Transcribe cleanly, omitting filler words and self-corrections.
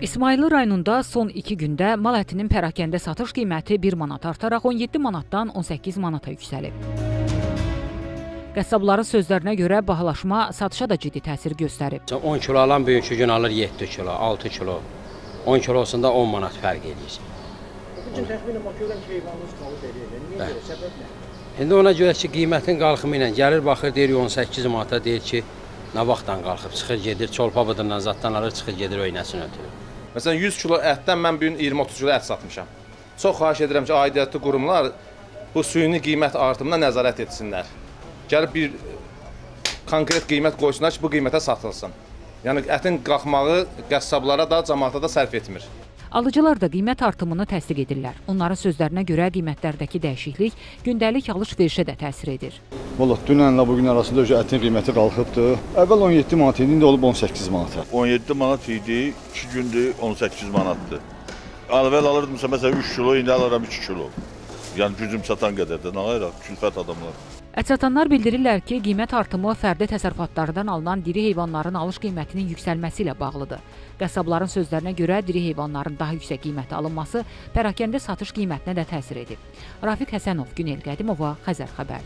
İsmayıllı rayonunda son 2 gündə mal ətinin pərakəndə satış qiyməti 1 manat artaraq 17 manatdan 18 manata yüksəlib. Qəssabların sözlərinə görə bahalaşma satışa da ciddi təsir göstərib. 10 kilo alan bugünkü gün alır 7 kilo, 6 kilo. 10 kilosunda 10 manat fərq edir. Bugün təxminən bakıyorum ki, heyvanınız qalıb eləyir. Niyə görə? Səbəb nə? İndi ona görə ki, qiymətin qalxımı ilə gəlir, baxır, deyir 18 manata, deyir ki, nə vaxtdan qalxıb, çıxır gedir, çolpa bıdırından zaddan alır, çıxır gedir, öynəsini ötürür. Məsələn, 100 kilo ətdən mən bugün 20-30 kilo ət satmışam. Çox xahiş edirəm ki, aidiyyatlı qurumlar bu süni qiymət artımına nəzarət etsinlər. Gəlib bir konkret qiymət qoysunlar ki, bu qiymətə satılsın. Yəni, ətin qalxmağı qəssablara da, cəmaata da sərf etmir. Alıcılar da qiymət artımını təsdiq edirlər. Onların sözlərinə görə qiymətlərdəki dəyişiklik gündəlik alış-verişə də təsir edir. Vallahi dünənlə bugün arasında ətin qiyməti qalxıbdır. Əvvəl 17 manat idi, indi olub 18 manata. 17 manat idi, 2 gündür 18 manatdır. Əvvəl alırdım məsələn 3 kilo, indi alıram 2 kilo. Yəni gücüm çatan qədərdir, nə qayıraq, külfət adamlar. Ətsatanlar bildirirlər ki, qiymət artımı fərdi təsərrüfatlardan alınan diri heyvanların alış qiymətinin yüksəlməsi ilə bağlıdır. Qəssabların sözlərinə görə diri heyvanların daha yüksək qiymətə alınması pərakəndə satış qiymətinə də təsir edib. Rafiq Həsənov, Günel Qədimova, Xəzər xəbər.